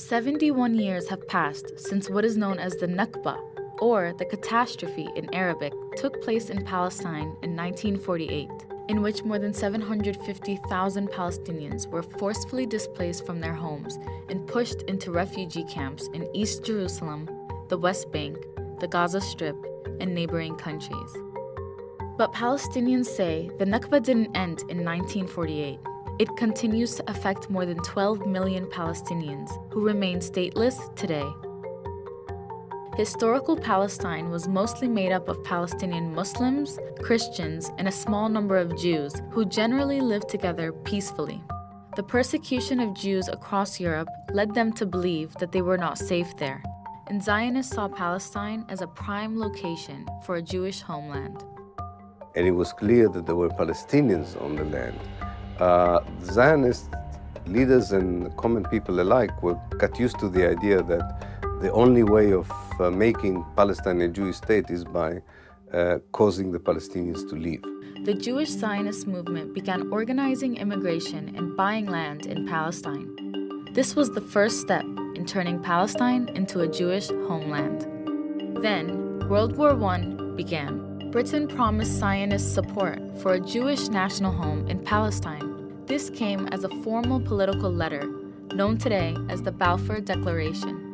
71 years have passed since what is known as the Nakba, or the catastrophe in Arabic, took place in Palestine in 1948, in which more than 750,000 Palestinians were forcefully displaced from their homes and pushed into refugee camps in East Jerusalem, the West Bank, the Gaza Strip, and neighboring countries. But Palestinians say the Nakba didn't end in 1948. It continues to affect more than 12 million Palestinians who remain stateless today. Historical Palestine was mostly made up of Palestinian Muslims, Christians, and a small number of Jews who generally lived together peacefully. The persecution of Jews across Europe led them to believe that they were not safe there, and Zionists saw Palestine as a prime location for a Jewish homeland. And it was clear that there were Palestinians on the land. Zionist leaders and common people alike got used to the idea that the only way of making Palestine a Jewish state is by causing the Palestinians to leave. The Jewish Zionist movement began organizing immigration and buying land in Palestine. This was the first step in turning Palestine into a Jewish homeland. Then, World War I began. Britain promised Zionist support for a Jewish national home in Palestine. This came as a formal political letter, known today as the Balfour Declaration.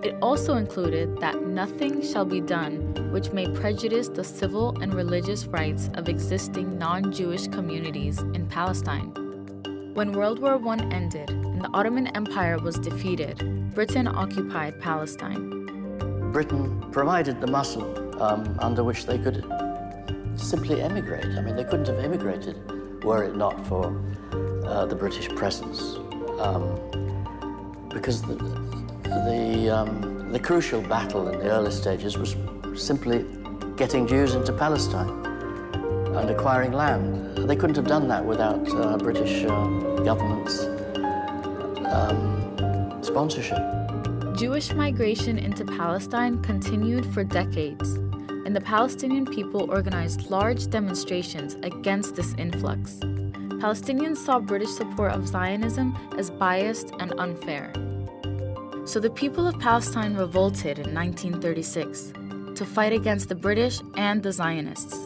It also included that nothing shall be done which may prejudice the civil and religious rights of existing non-Jewish communities in Palestine. When World War I ended and the Ottoman Empire was defeated, Britain occupied Palestine. Britain provided the muscle under which they could simply emigrate. I mean, they couldn't have immigrated were it not for the British presence. Because the crucial battle in the early stages was simply getting Jews into Palestine and acquiring land. They couldn't have done that without British government's sponsorship. Jewish migration into Palestine continued for decades, and the Palestinian people organized large demonstrations against this influx. Palestinians saw British support of Zionism as biased and unfair. So the people of Palestine revolted in 1936 to fight against the British and the Zionists.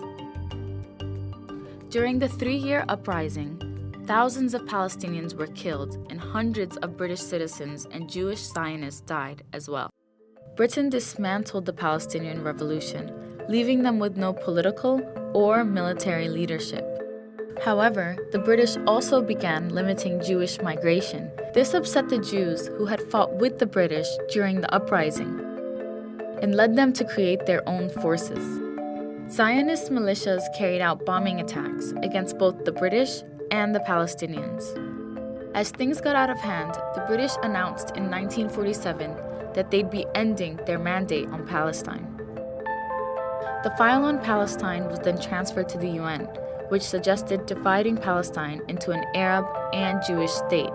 During the 3-year uprising, thousands of Palestinians were killed and hundreds of British citizens and Jewish Zionists died as well. Britain dismantled the Palestinian Revolution, leaving them with no political or military leadership. However, the British also began limiting Jewish migration. This upset the Jews who had fought with the British during the uprising and led them to create their own forces. Zionist militias carried out bombing attacks against both the British and the Palestinians. As things got out of hand, the British announced in 1947 that they'd be ending their mandate on Palestine. The file on Palestine was then transferred to the UN, which suggested dividing Palestine into an Arab and Jewish state.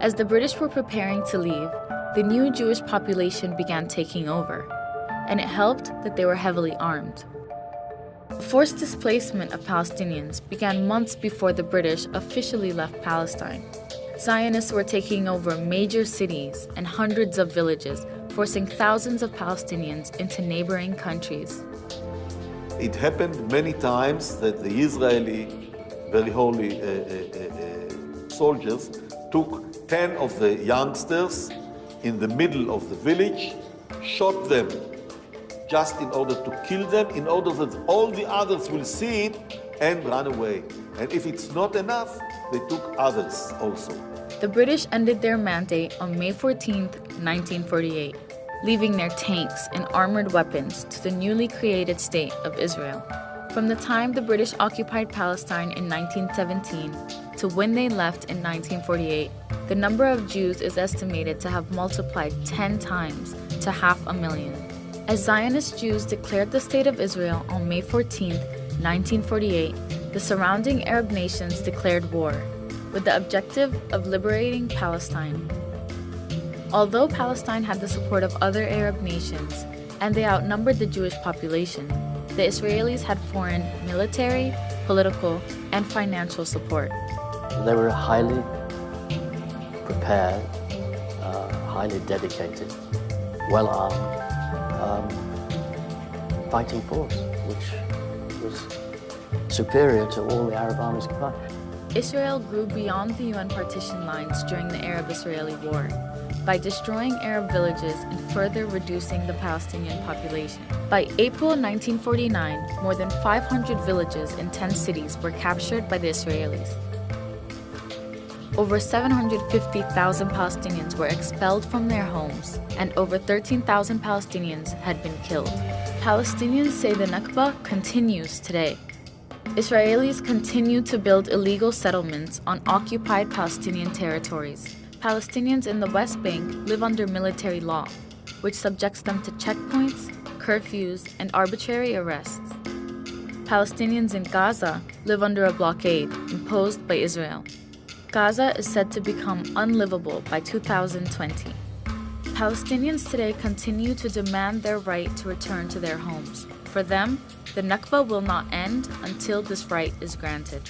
As the British were preparing to leave, the new Jewish population began taking over, and it helped that they were heavily armed. Forced displacement of Palestinians began months before the British officially left Palestine. Zionists were taking over major cities and hundreds of villages, forcing thousands of Palestinians into neighboring countries. It happened many times that the Israeli, very holy soldiers took 10 of the youngsters in the middle of the village, shot them just in order to kill them, in order that all the others will see it and run away. And if it's not enough, they took others also. The British ended their mandate on May 14, 1948. Leaving their tanks and armored weapons to the newly created state of Israel. From the time the British occupied Palestine in 1917 to when they left in 1948, the number of Jews is estimated to have multiplied 10 times to 500,000. As Zionist Jews declared the state of Israel on May 14, 1948, the surrounding Arab nations declared war, with the objective of liberating Palestine. Although Palestine had the support of other Arab nations, and they outnumbered the Jewish population, the Israelis had foreign military, political, and financial support. They were highly prepared highly dedicated, well-armed, fighting force, which was superior to all the Arab armies combined. Israel grew beyond the UN partition lines during the Arab-Israeli War by destroying Arab villages and further reducing the Palestinian population. By April 1949, more than 500 villages in 10 cities were captured by the Israelis. Over 750,000 Palestinians were expelled from their homes, and over 13,000 Palestinians had been killed. Palestinians say the Nakba continues today. Israelis continue to build illegal settlements on occupied Palestinian territories. Palestinians in the West Bank live under military law, which subjects them to checkpoints, curfews, and arbitrary arrests. Palestinians in Gaza live under a blockade imposed by Israel. Gaza is said to become unlivable by 2020. Palestinians today continue to demand their right to return to their homes. For them, the Nakba will not end until this right is granted.